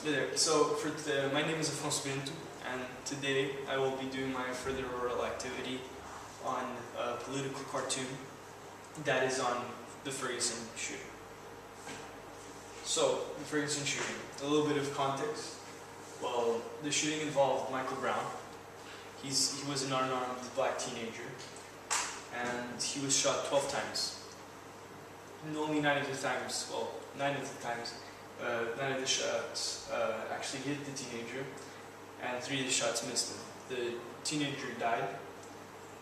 Hey there. So my name is Afonso Bento, and today I will be doing my further oral activity on a political cartoon that is on the Ferguson shooting. So, the Ferguson shooting. A little bit of context. Well, the shooting involved Michael Brown. He was an unarmed black teenager, and he was shot 12 times. And only 9 of the times, 9 of the shots actually hit the teenager, and 3 of the shots missed him. The teenager died,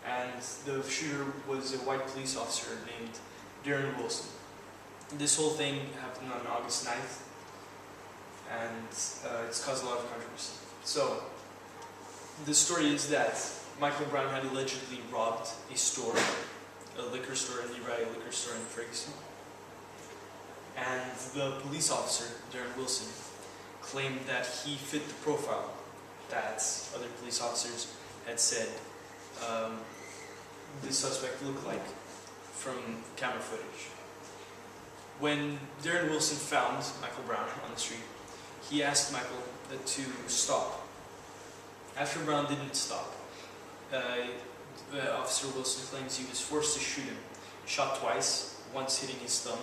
and the shooter was a white police officer named Darren Wilson. This whole thing happened on August 9th, and it's caused a lot of controversy. So, the story is that Michael Brown had allegedly robbed a store, a liquor store, a Levi liquor store in Ferguson. And the police officer, Darren Wilson, claimed that he fit the profile that other police officers had said the suspect looked like from camera footage. When Darren Wilson found Michael Brown on the street, he asked Michael to stop. After Brown didn't stop, Officer Wilson claims he was forced to shoot him, shot twice, once hitting his thumb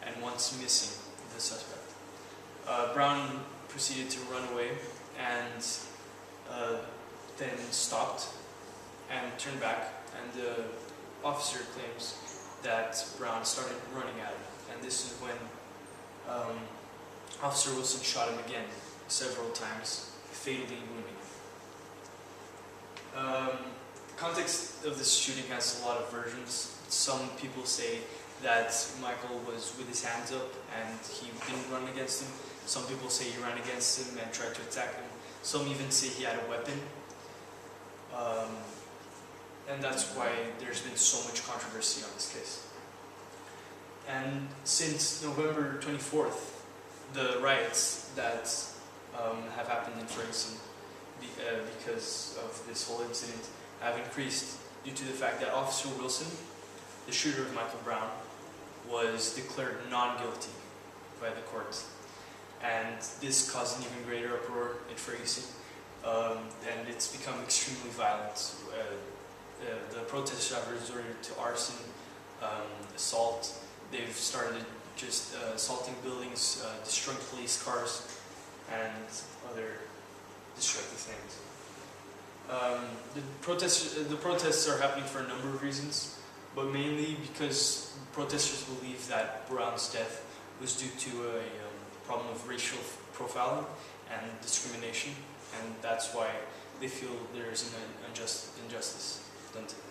and once missing the suspect. Brown proceeded to run away and then stopped and turned back, and the officer claims that Brown started running at him, and this is when Officer Wilson shot him again several times, fatally wounding him. Context of this shooting has a lot of versions. Some people say that Michael was with his hands up and he didn't run against him. Some people say he ran against him and tried to attack him. Some even say he had a weapon. And that's why there's been so much controversy on this case. And since November 24th, the riots that have happened in Ferguson because of this whole incident have increased due to the fact that Officer Wilson, the shooter of Michael Brown, was declared non-guilty by the court. And this caused an even greater uproar in Ferguson, and it's become extremely violent. The protesters have resorted to arson, assault. They've started just assaulting buildings, destroying police cars, and other destructive things. The protests are happening for a number of reasons, but mainly because protesters believe that Brown's death was due to a problem of racial profiling and discrimination, and that's why they feel there is an injustice done to them.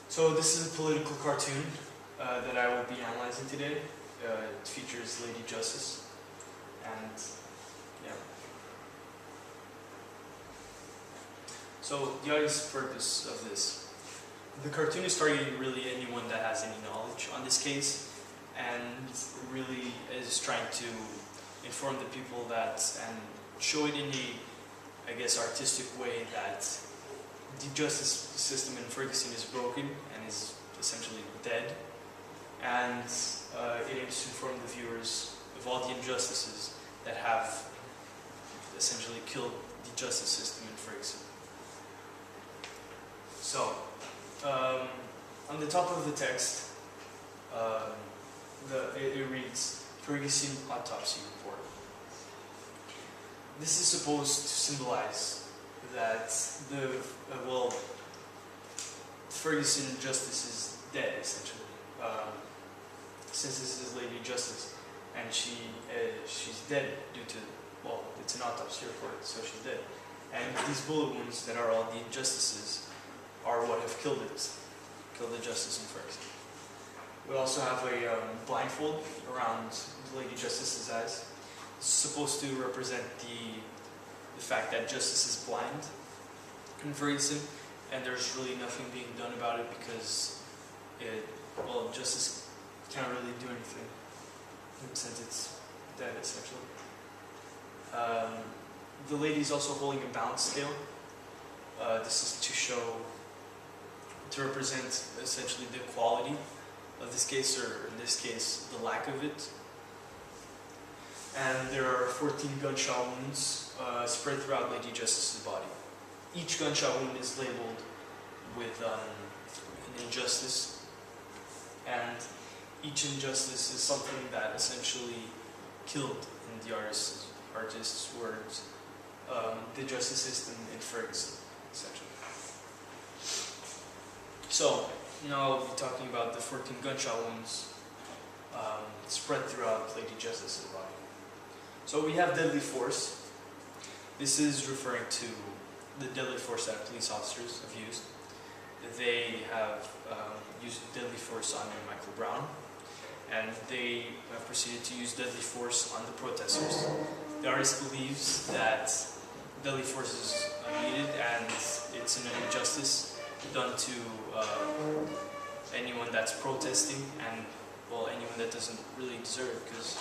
So this is a political cartoon that I will be analyzing today. It features Lady Justice, and yeah. So the audience purpose of this. The cartoon is targeting really anyone that has any knowledge on this case, and really is trying to inform the people that, and show it in a, I guess, artistic way, that the justice system in Ferguson is broken and is essentially dead, and it aims to inform the viewers of all the injustices that have essentially killed the justice system in Ferguson. So, on the top of the text, it reads, Ferguson Autopsy Report. This is supposed to symbolize that Ferguson justice is dead, essentially. Since this is Lady Justice, and she's dead due to, it's an autopsy report, so she's dead. And these bullet wounds that are all the injustices are what have killed the justice in Ferguson. We also have a blindfold around Lady Justice's eyes. It's supposed to represent the fact that justice is blind in Ferguson, and there's really nothing being done about it because justice can't really do anything since it's dead, essentially. The lady's also holding a balance scale. This is to represent essentially the quality of this case, or in this case, the lack of it. and there are 14 gunshot wounds spread throughout Lady Justice's body. Each gunshot wound is labeled with an injustice, and each injustice is something that essentially killed, in the artist's words, the justice system in Ferguson, essentially. So, now I'll be talking about the 14 gunshot wounds spread throughout Lady Justice's body. So we have deadly force. This is referring to the deadly force that police officers have used. They have used deadly force on Michael Brown, and they have proceeded to use deadly force on the protesters. The artist believes that deadly force is unneeded and it's an injustice done to anyone that's protesting, and well, anyone that doesn't really deserve it, because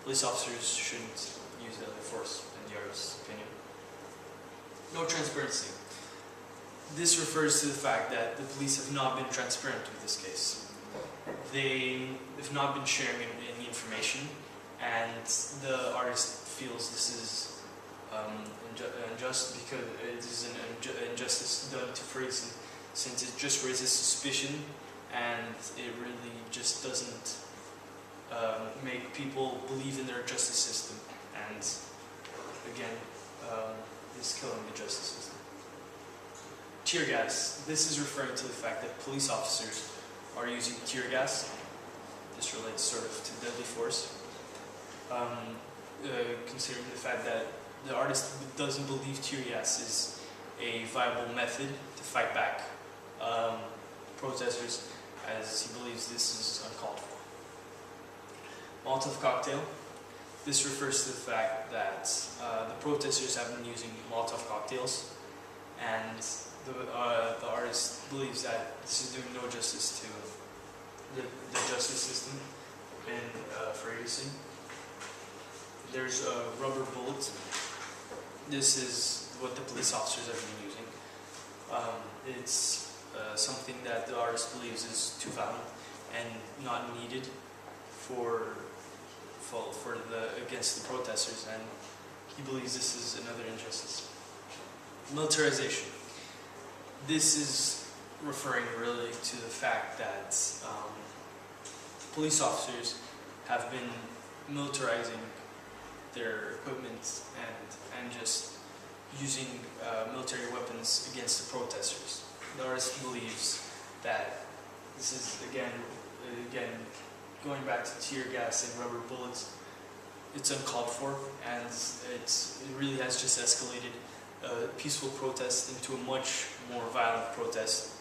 police officers shouldn't use deadly force, in the artist's opinion. No transparency. This refers to the fact that the police have not been transparent with this case. They have not been sharing any information, and the artist feels this is unjust because it is an injustice done to Ferguson, since it just raises suspicion and it really just doesn't make people believe in their justice system, and again is killing the justice system. Tear gas. This is referring to the fact that police officers are using tear gas. This relates sort of to deadly force. Considering the fact that the artist doesn't believe tear gas is a viable method to fight back protesters, as he believes this is uncalled for. Molotov cocktail. This refers to the fact that the protesters have been using Molotov cocktails, and the artist believes that this is doing no justice to the justice system in Ferguson. There's a rubber bullet. This is what the police officers have been using. It's something that the artist believes is too violent and not needed against the protesters, and he believes this is another injustice. Militarization. This is referring really to the fact that police officers have been militarizing their equipment and just using military weapons against the protesters. The artist believes that this is again going back to tear gas and rubber bullets. It's uncalled for, and it really has just escalated a peaceful protest into a much more violent protest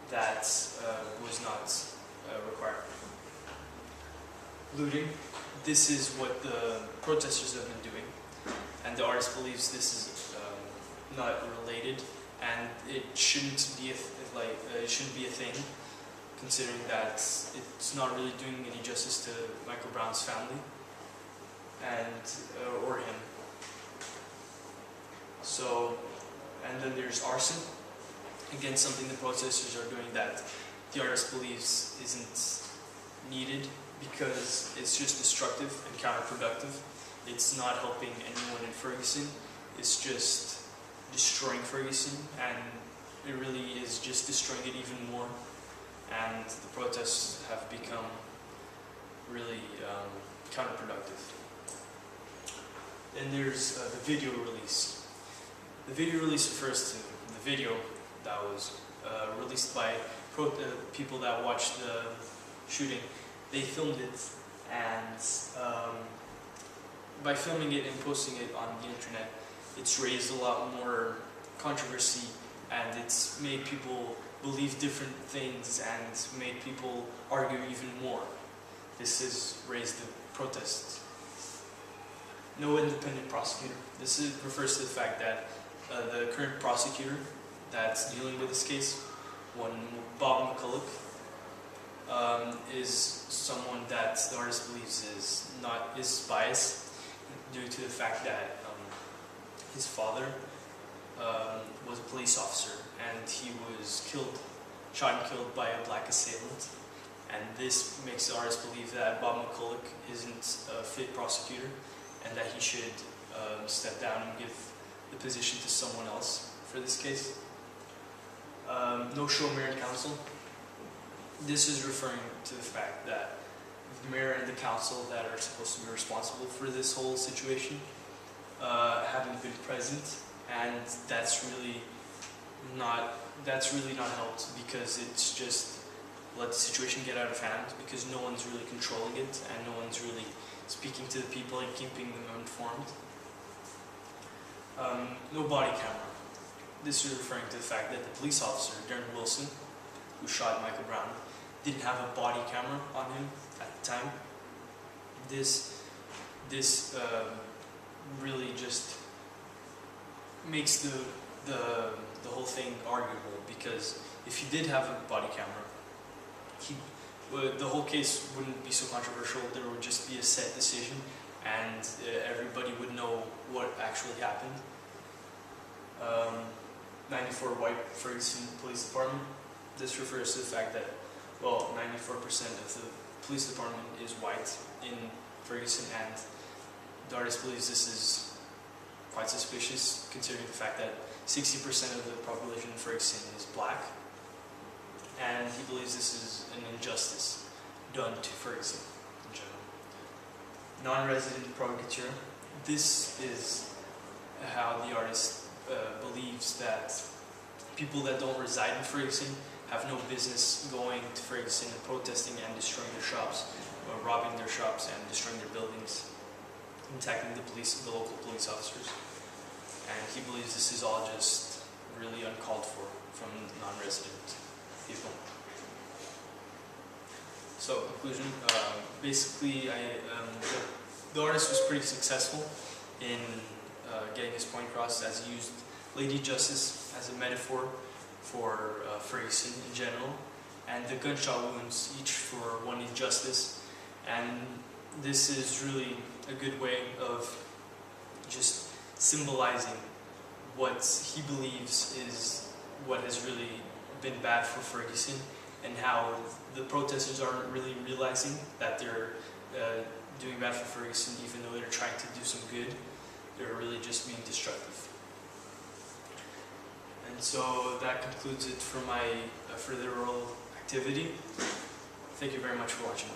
that was not required. Looting. This is what the protesters have been doing, and the artist believes this is not related, and it shouldn't be a thing, considering that it's not really doing any justice to Michael Brown's family and or him. So, and then there's arson. Again, something the protesters are doing that the artist believes isn't needed because it's just destructive and counterproductive. It's not helping anyone in Ferguson. It's just destroying Ferguson, and it really is just destroying it even more. And the protests have become really counterproductive. Then there's the video release. The video release refers to the video that was released by people that watched the shooting. They filmed it, and by filming it and posting it on the internet, it's raised a lot more controversy, and it's made people believe different things and made people argue even more. This has raised the protests. No independent prosecutor. This refers to the fact that the current prosecutor that's dealing with this case, Bob McCulloch, is someone that the artist believes is biased due to the fact that his father was a police officer, and he was shot and killed by a black assailant, and this makes the artist believe that Bob McCulloch isn't a fit prosecutor, and that he should step down and give the position to someone else for this case. No-show mayor and council. This is referring to the fact that the mayor and the council that are supposed to be responsible for this whole situation haven't been present, and that's really not helped, because it's just let the situation get out of hand, because no one's really controlling it and no one's really speaking to the people and keeping them informed. No body camera. This is referring to the fact that the police officer, Darren Wilson, who shot Michael Brown, didn't have a body camera on him at the time. This really just makes the whole thing arguable, because if he did have a body camera, the whole case wouldn't be so controversial. There would just be a set decision, and everybody would know what actually happened. 94 white Ferguson Police Department. This refers to the fact that, well, 94% of the police department is white in Ferguson, and the artist believes this is quite suspicious, considering the fact that 60% of the population in Ferguson is black, and he believes this is an injustice done to Ferguson in general. Non-resident provocateur. This is how the artist believes that people that don't reside in Ferguson have no business going to Ferguson and protesting and destroying their shops, or robbing their shops and destroying their buildings, attacking the local police officers. And he believes this is all just really uncalled for from non-resident people. So, conclusion, basically the artist was pretty successful in getting his point across, as he used Lady Justice as a metaphor for Ferguson in general, and the gunshot wounds each for one injustice. And this is really a good way of just symbolizing what he believes is what has really been bad for Ferguson, and how the protesters aren't really realizing that they're doing bad for Ferguson, even though they're trying to do some good. They're really just being destructive. And so that concludes it for my further oral activity. Thank you very much for watching.